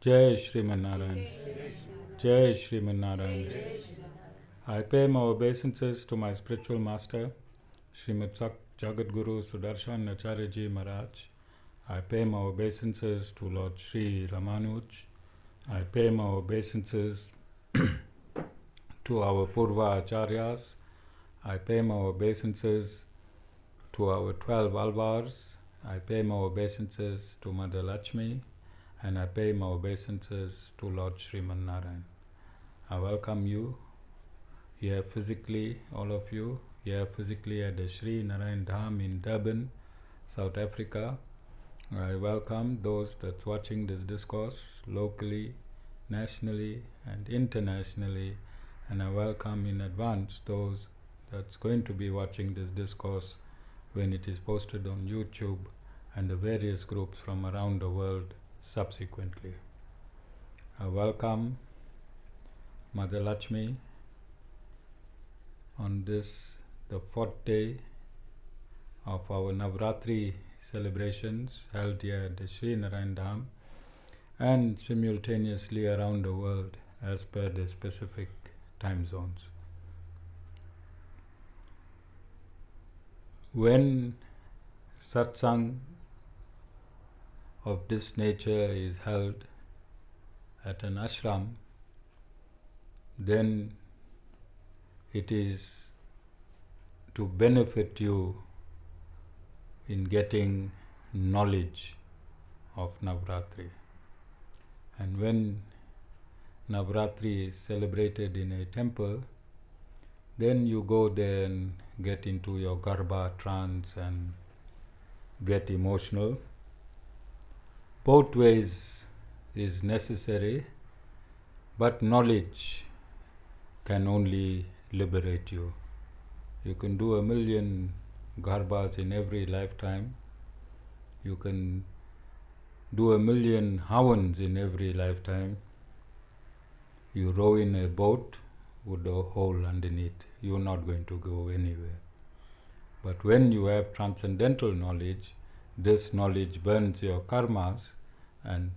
Jai Shriman Narayan. Jai Shriman Narayan. I pay my obeisances to my spiritual master, Srimad Jagat Guru Sudarshan Acharya Ji Maharaj. I pay my obeisances to Lord Sri Ramanuj. I pay my obeisances to our Purva Acharyas. I pay my obeisances to our 12 Alvars. I pay my obeisances to Mother Lakshmi. And I pay my obeisances to Lord Sriman Narayan. I welcome you here physically, all of you, here physically at the Sri Narayan Dham in Durban, South Africa. I welcome those that's watching this discourse locally, nationally, and internationally. And I welcome in advance those that's going to be watching this discourse when it is posted on YouTube and the various groups from around the world subsequently. I welcome Mother Lakshmi on this, the fourth day of our Navratri celebrations held here at the Sri Narayan Dham and simultaneously around the world as per the specific time zones. When satsang of this nature is held at an ashram, then it is to benefit you in getting knowledge of Navratri. And when Navratri is celebrated in a temple, then you go there and get into your garba trance and get emotional. Both ways is necessary, but knowledge can only liberate you. You can do 1,000,000 garbas in every lifetime. You can do 1,000,000 hawans in every lifetime. You row in a boat with a hole underneath. You're not going to go anywhere. But when you have transcendental knowledge, this knowledge burns your karmas and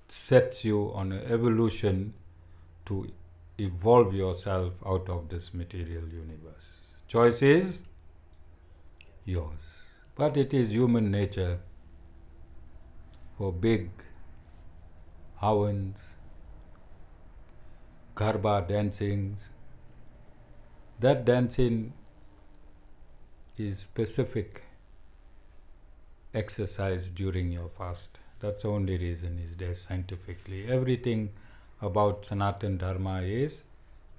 sets you on an evolution to evolve yourself out of this material universe. Choice is yours. But it is human nature for big hawans, garba dancings. That dancing is specific exercise during your fast. That's the only reason is there scientifically. Everything about Sanatan Dharma is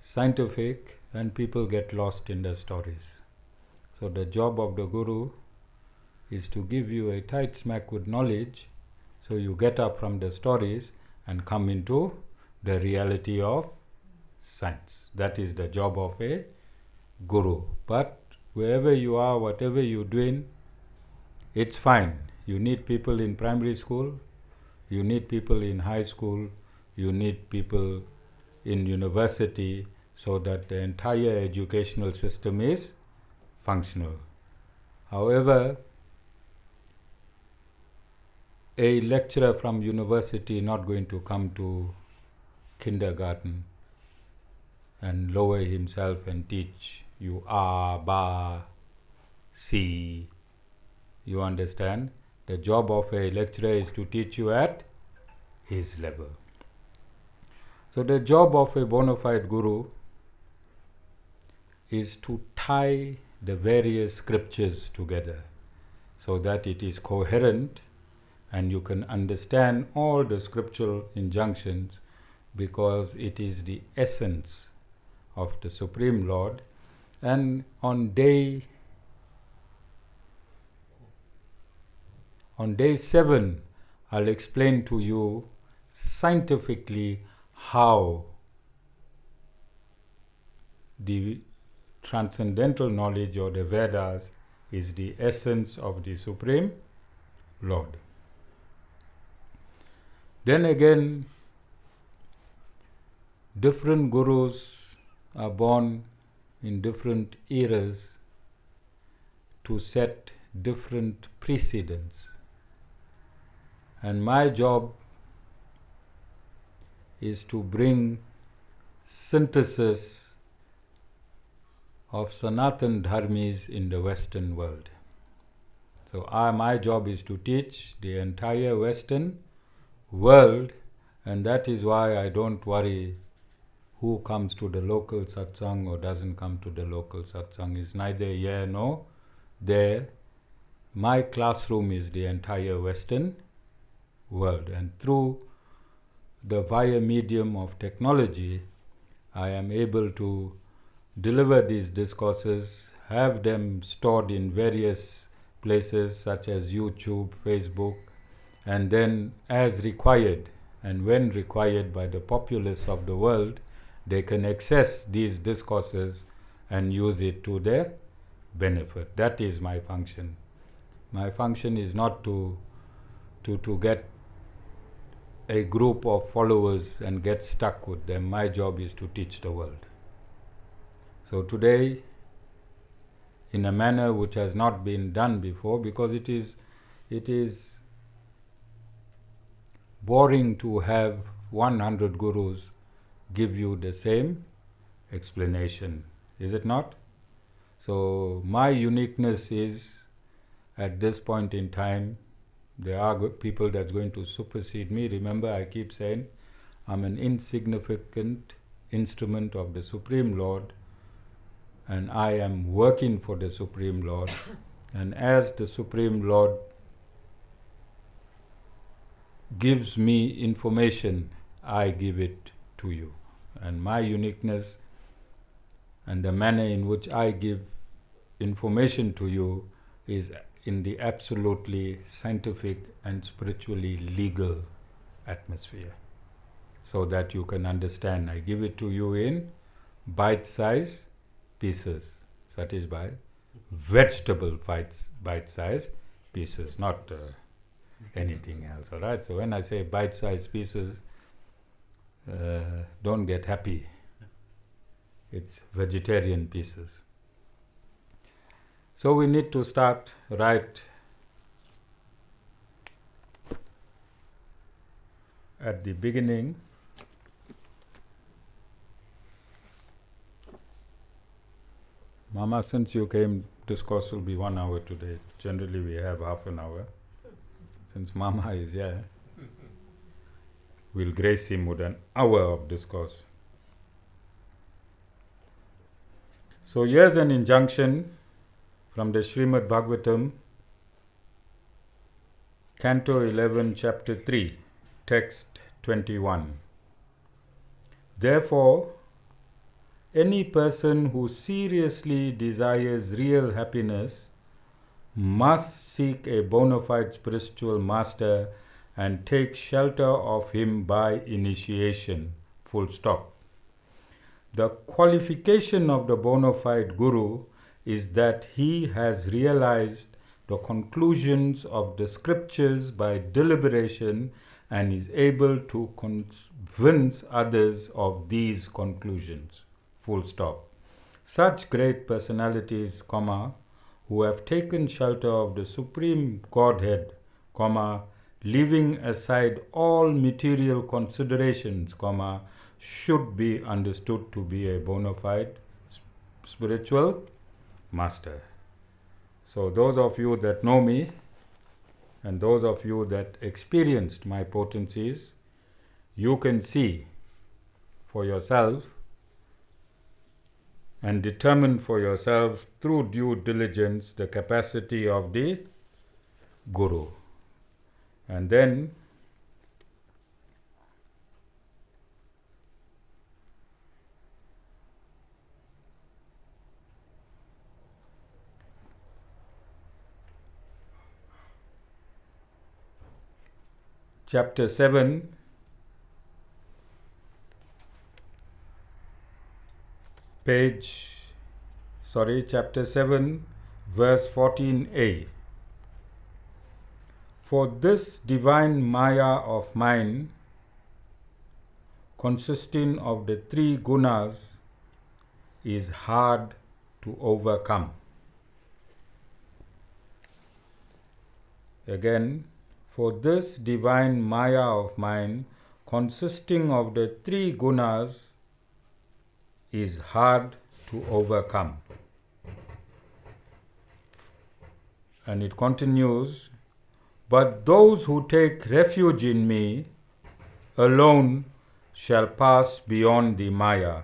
scientific and people get lost in the stories. So the job of the Guru is to give you a tight smack with knowledge so you get up from the stories and come into the reality of science. That is the job of a Guru. But wherever you are, whatever you're doing, it's fine. You need people in primary school, you need people in high school, you need people in university so that the entire educational system is functional. However, a lecturer from university is not going to come to kindergarten and lower himself and teach you A, Ba, C. You understand? The job of a lecturer is to teach you at his level. So the job of a bona fide guru is to tie the various scriptures together so that it is coherent and you can understand all the scriptural injunctions because it is the essence of the Supreme Lord. And on day 7, I'll explain to you scientifically how the transcendental knowledge or the Vedas is the essence of the Supreme Lord. Then again, different gurus are born in different eras to set different precedents. And my job is to bring synthesis of Sanatan Dharmis in the Western world. So my job is to teach the entire Western world, and that is why I don't worry who comes to the local satsang or doesn't come to the local satsang. Is neither here nor there. My classroom is the entire Western world, and through the via medium of technology, I am able to deliver these discourses, have them stored in various places such as YouTube, Facebook, and then as required and when required by the populace of the world, they can access these discourses and use it to their benefit. That is my function. My function is not to get a group of followers and get stuck with them. My job is to teach the world. So today, in a manner which has not been done before, because it is boring to have 100 gurus give you the same explanation, is it not? So my uniqueness is, at this point in time, there are people that's going to supersede me. Remember, I keep saying, I'm an insignificant instrument of the Supreme Lord, and I am working for the Supreme Lord. And as the Supreme Lord gives me information, I give it to you. And my uniqueness and the manner in which I give information to you is in the absolutely scientific and spiritually legal atmosphere, so that you can understand. I give it to you in bite-sized pieces, that is by vegetable bite-sized pieces, not anything else, all right? So when I say bite-sized pieces, don't get happy. It's vegetarian pieces. So we need to start right at the beginning. Mama, since you came, discourse will be 1 hour today. Generally we have half an hour. Since Mama is here, we'll grace him with an hour of discourse. So here's an injunction from the Srimad Bhagavatam, Canto 11, Chapter 3, Text 21. Therefore, any person who seriously desires real happiness must seek a bona fide spiritual master and take shelter of him by initiation. Full stop. The qualification of the bona fide guru is that he has realized the conclusions of the scriptures by deliberation and is able to convince others of these conclusions. Full stop. Such great personalities, who have taken shelter of the Supreme Godhead, leaving aside all material considerations, should be understood to be a bona fide spiritual master. So those of you that know me and those of you that experienced my potencies, you can see for yourself and determine for yourself through due diligence the capacity of the Guru. And then Chapter 7, Chapter 7, verse 14a. For this divine Maya of mine, consisting of the 3 gunas, is hard to overcome. Again, for this divine Maya of mine, consisting of the three gunas is hard to overcome. And it continues, but those who take refuge in me alone shall pass beyond the Maya.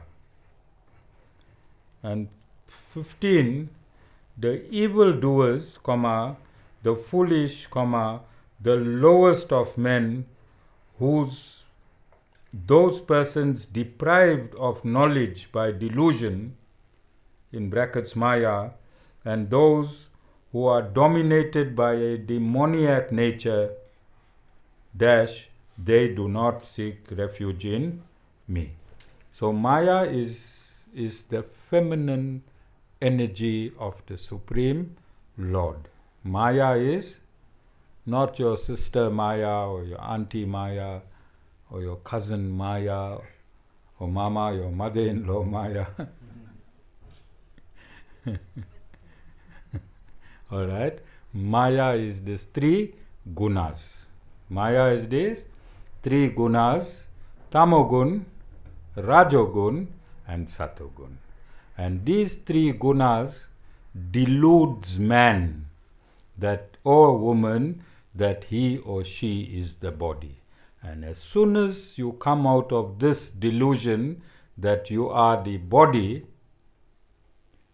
And 15, the evildoers, the foolish, the lowest of men, those persons deprived of knowledge by delusion, in brackets Maya, and those who are dominated by a demoniac nature, they do not seek refuge in me. So Maya is the feminine energy of the Supreme Lord. Maya is not your sister Maya or your auntie Maya or your cousin Maya or Mama, your mother-in-law Maya. All right. Maya is these three gunas. Maya is these three gunas: tamogun, rajogun, and satogun. And these three gunas deludes man that, or woman, that he or she is the body. And as soon as you come out of this delusion that you are the body,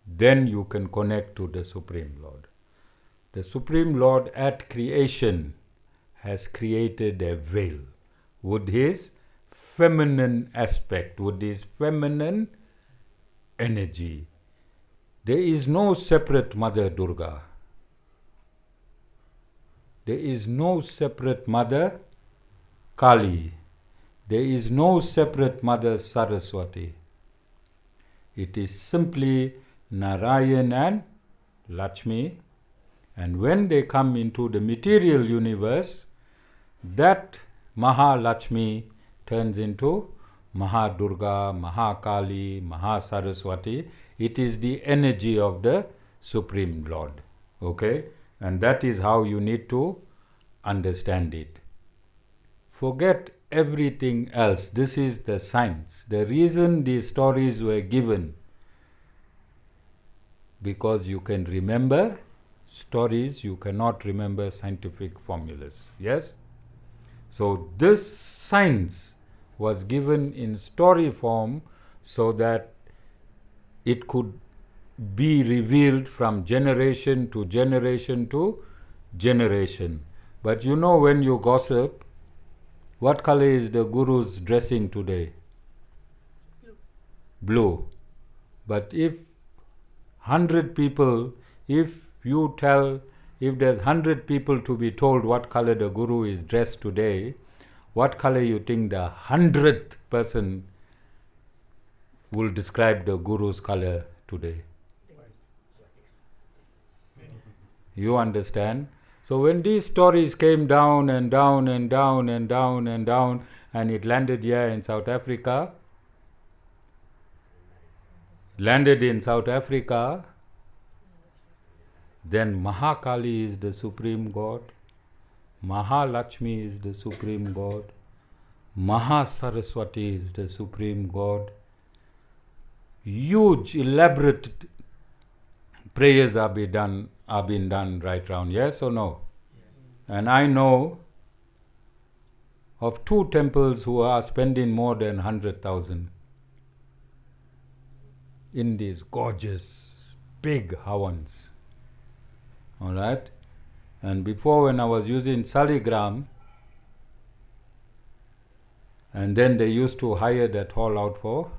then you can connect to the Supreme Lord. The Supreme Lord at creation has created a veil with his feminine aspect, with his feminine energy. There is no separate Mother Durga. There is no separate Mother Kali. There is no separate Mother Saraswati. It is simply Narayan and Lakshmi. And when they come into the material universe, that Mahalakshmi turns into Mahadurga, Mahakali, Mahasaraswati. It is the energy of the Supreme Lord. Okay? And that is how you need to understand it. Forget everything else. This is the science. The reason these stories were given, because you can remember stories, you cannot remember scientific formulas. Yes? So this science was given in story form so that it could be revealed from generation to generation to generation. But you know, when you gossip, what color is the guru's dressing today? Blue. But if 100 people, if there's 100 people to be told what color the guru is dressed today, what color you think the 100th person will describe the guru's color today? You understand? So when these stories came down and down and down and down and down, and it landed here in South Africa, then Mahakali is the Supreme God, Mahalakshmi is the Supreme God, Mahasaraswati is the Supreme God. Huge, elaborate prayers are being done right round. Yes or no? Yes. And I know of 2 temples who are spending more than 100,000 in these gorgeous, big hawans. All right? And before, when I was using Saligram, and then they used to hire that hall out for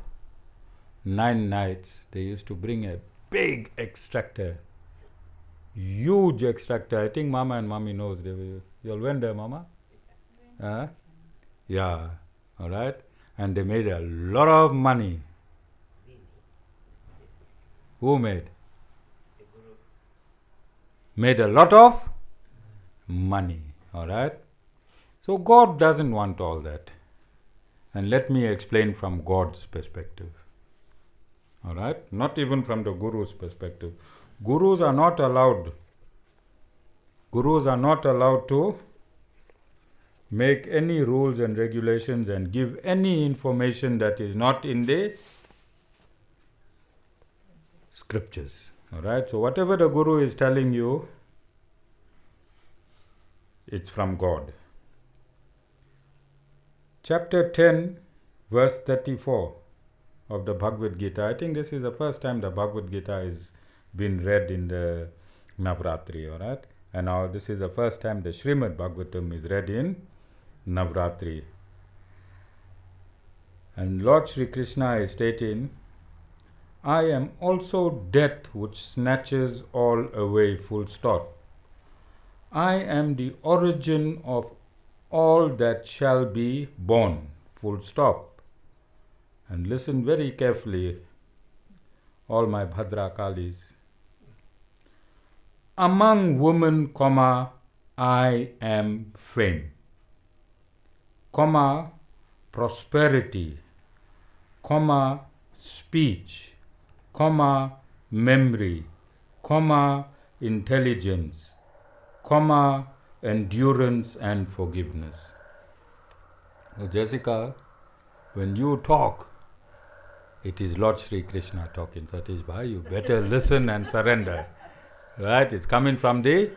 9 nights. They used to bring a big extractor, huge extractor. I think Mama and Mommy knows. You'll went there, Mama? Yeah, all right? And they made a lot of money. Who made? Made a lot of money, all right? So God doesn't want all that. And let me explain from God's perspective. All right? Not even from the Guru's perspective. Gurus are not allowed to make any rules and regulations and give any information that is not in the scriptures. Alright, so whatever the Guru is telling you, it's from God. Chapter 10, verse 34 of the Bhagavad Gita. I think this is the first time the Bhagavad Gita is been read in the Navratri, alright? And now this is the first time the Srimad Bhagavatam is read in Navratri. And Lord Shri Krishna is stating, I am also death which snatches all away, full stop. I am the origin of all that shall be born, full stop. And listen very carefully, all my Bhadra Kalis. Among women, comma, I am fame, comma, prosperity, comma, speech, comma, memory, comma, intelligence, comma, endurance and forgiveness. So Jessica, when you talk, it is Lord Shri Krishna talking. Satish Bhai, you better listen and surrender. Right? It's coming from the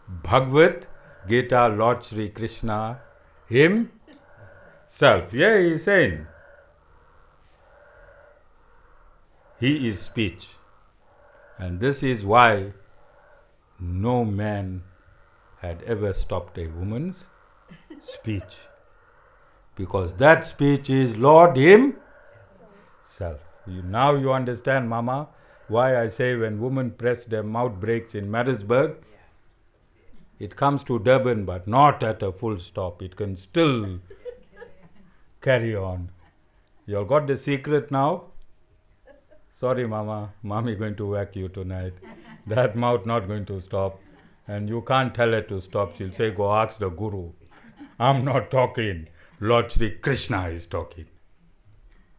Bhagavad Gita, Lord Shri Krishna himself. Yeah, he is saying, he is speech. And this is why no man had ever stopped a woman's speech. Because that speech is Lord himself. Now you understand, Mama, why I say when women press their mouth brakes in Marisburg, it comes to Durban, but not at a full stop. It can still carry on. You all got the secret now? Sorry, Mama. Mommy going to whack you tonight. That mouth not going to stop. And you can't tell her to stop. She'll say, go ask the Guru. I'm not talking. Lord Shri Krishna is talking.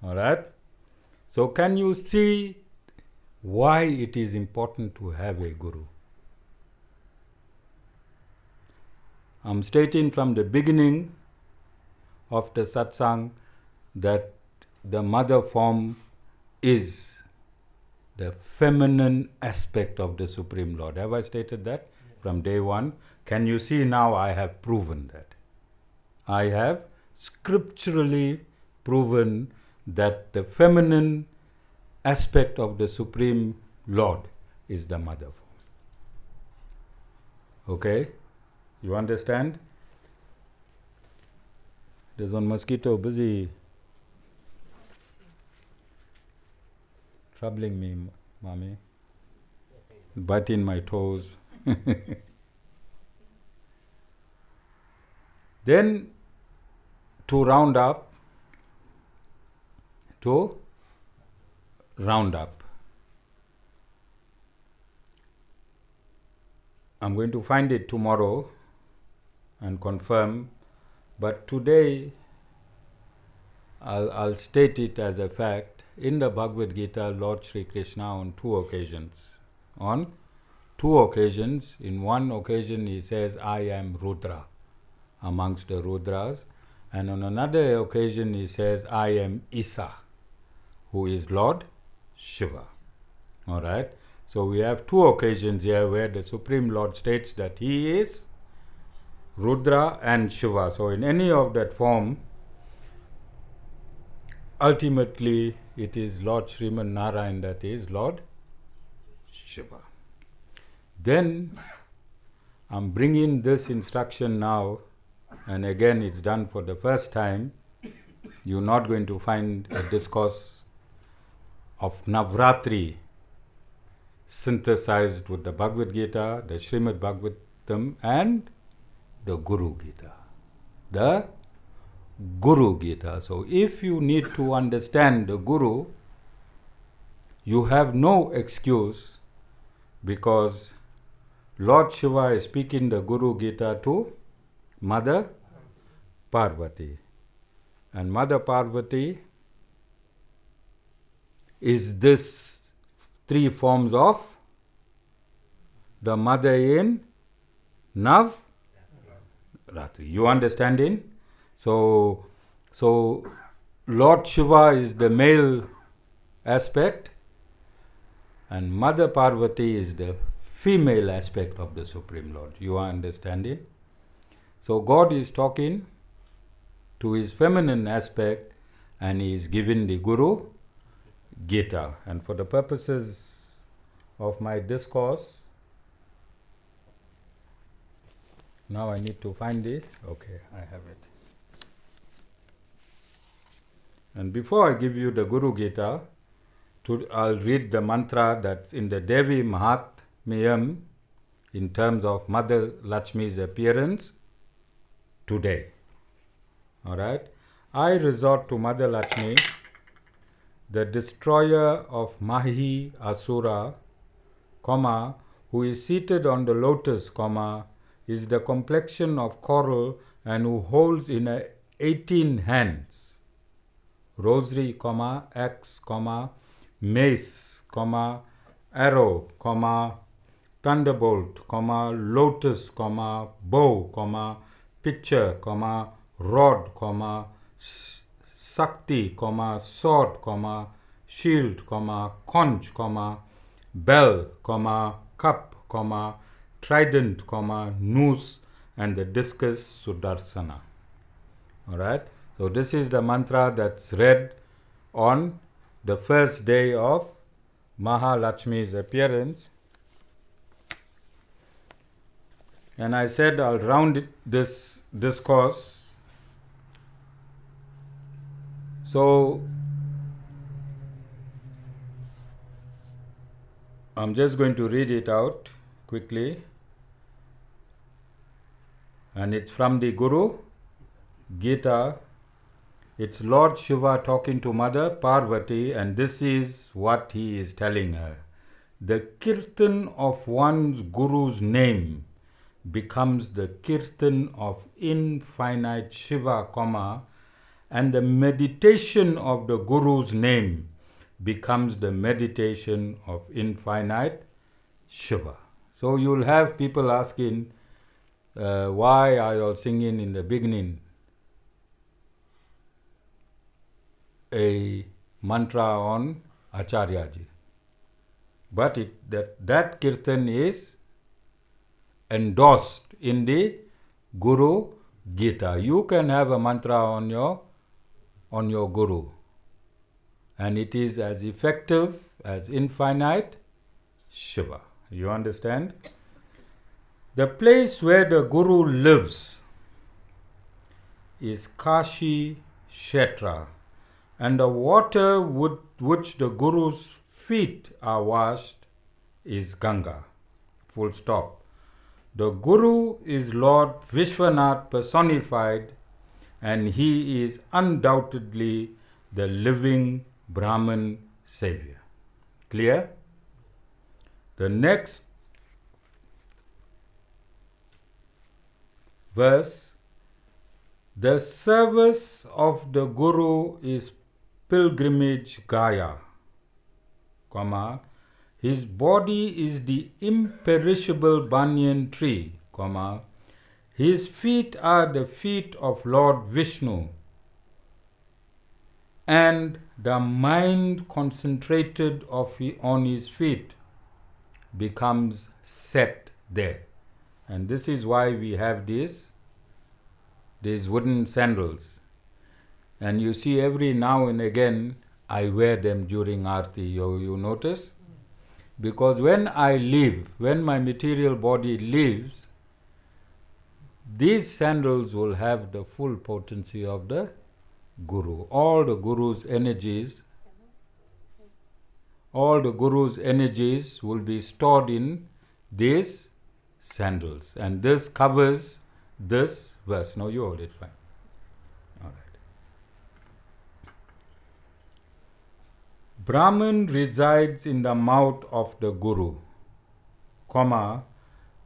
Alright? So can you see why it is important to have a Guru? I'm stating from the beginning of the satsang that the mother form is the feminine aspect of the Supreme Lord. Have I stated that from day one? Can you see now I have proven that? I have scripturally proven that the feminine aspect of the Supreme Lord is the mother form. Okay? You understand? There's one mosquito busy troubling me, Mommy. Biting my toes. Then, to round up, I'm going to find it tomorrow and confirm, but today I'll state it as a fact. In the Bhagavad Gita, Lord Shri Krishna on two occasions, in one occasion he says, I am Rudra amongst the Rudras, and on another occasion he says, I am Isa, who is Lord Shiva. Alright? So we have two occasions here where the Supreme Lord states that he is Rudra and Shiva. So in any of that form, ultimately it is Lord Sriman Narayan that is Lord Shiva. Then I'm bringing this instruction now, and again it's done for the first time. You're not going to find a discourse of Navratri synthesized with the Bhagavad Gita, the Srimad Bhagavatam and the Guru Gita. The Guru Gita. So if you need to understand the Guru, you have no excuse, because Lord Shiva is speaking the Guru Gita to Mother Parvati. And Mother Parvati is this three forms of the mother in Ratri. You understanding? So Lord Shiva is the male aspect and Mother Parvati is the female aspect of the Supreme Lord. You are understanding? So God is talking to his feminine aspect and he is giving the Guru Gita. And for the purposes of my discourse, now I need to find it. Okay, I have it. And before I give you the Guru Gita, I'll read the mantra that's in the Devi Mahatmyam in terms of Mother Lakshmi's appearance today. Alright? I resort to Mother Lakshmi, the destroyer of Mahi Asura, who is seated on the lotus, is the complexion of coral and who holds in 18 hands, rosary, axe, mace, arrow, thunderbolt, lotus, bow, pitcher, rod, sakti, sword, shield, conch, bell, cup, trident, noose, and the discus Sudarsana. Alright? So this is the mantra that's read on the first day of Mahalakshmi's appearance. And I said I'll round this discourse. So I'm just going to read it out quickly. And it's from the Guru Gita. It's Lord Shiva talking to Mother Parvati, and this is what he is telling her. The kirtan of one's Guru's name becomes the kirtan of infinite Shiva, and the meditation of the Guru's name becomes the meditation of infinite Shiva. So you'll have people asking, why are you all singing in the beginning a mantra on Acharyaji? But that kirtan is endorsed in the Guru Gita. You can have a mantra on your Guru, and it is as effective as infinite Shiva. You understand? The place where the Guru lives is Kashi Kshetra, and the water with which the Guru's feet are washed is Ganga. Full stop. The Guru is Lord Vishwanath personified, and he is undoubtedly the living Brahman Savior. Clear? The next verse, the service of the Guru is pilgrimage Gaya, his body is the imperishable banyan tree, his feet are the feet of Lord Vishnu, and the mind concentrated on his feet becomes set there. And this is why we have these wooden sandals. And you see every now and again I wear them during Aarti. You notice? Because when I leave, when my material body leaves, these sandals will have the full potency of the Guru. All the Guru's energies will be stored in these sandals. And this covers this verse. Now you hold it fine. All right. Brahman resides in the mouth of the Guru,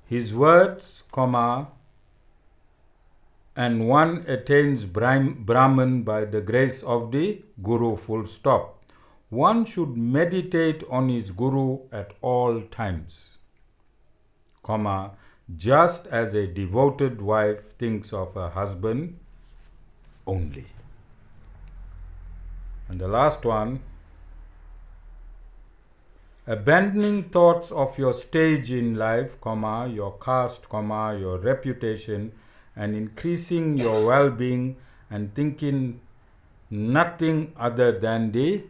his words, and one attains Brahman by the grace of the Guru, full stop. One should meditate on his Guru at all times, just as a devoted wife thinks of her husband only. And the last one, abandoning thoughts of your stage in life, your caste, your reputation, and increasing your well-being and thinking nothing other than the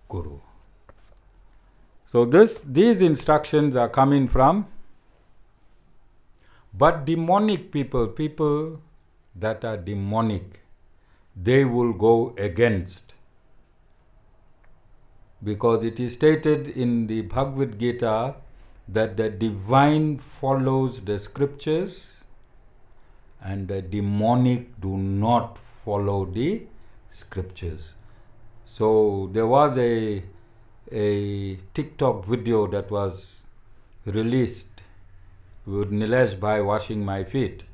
Guru. So these instructions are coming from, but demonic people that are demonic, they will go against. Because it is stated in the Bhagavad Gita that the divine follows the scriptures and the demonic do not follow the scriptures. So there was a TikTok video that was released with Nilesh Bhai washing my feet.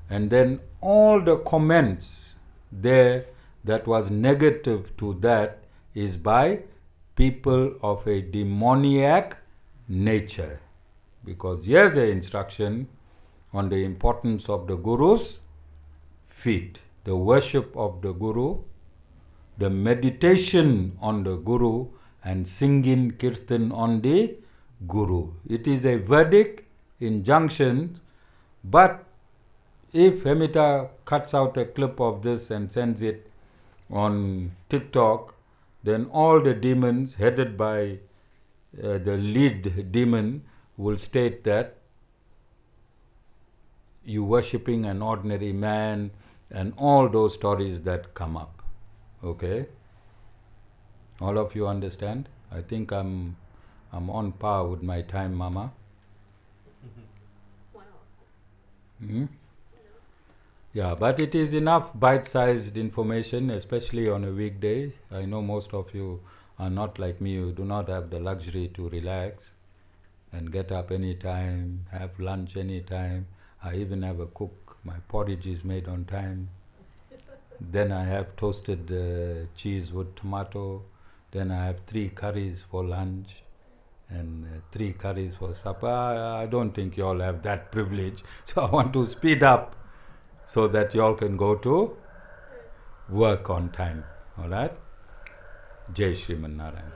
And then all the comments there that was negative to that is by people of a demoniac nature. Because here's the instruction on the importance of the Guru's feet, the worship of the Guru, the meditation on the Guru, and singing kirtan on the Guru. It is a verdict, injunction, but if Hemita cuts out a clip of this and sends it on TikTok, then all the demons headed by the lead demon will state that you worshipping an ordinary man and all those stories that come up. Okay? All of you understand? I think I'm on par with my time, Mama. Wow. Hmm? Yeah, but it is enough bite-sized information, especially on a weekday. I know most of you are not like me. You do not have the luxury to relax and get up anytime, have lunch anytime. I even have a cook. My porridge is made on time. Then I have toasted cheese with tomato. Then I have 3 curries for lunch and 3 curries for supper. I don't think you all have that privilege. So I want to speed up so that you all can go to work on time. All right? Jai Shriman Narayan.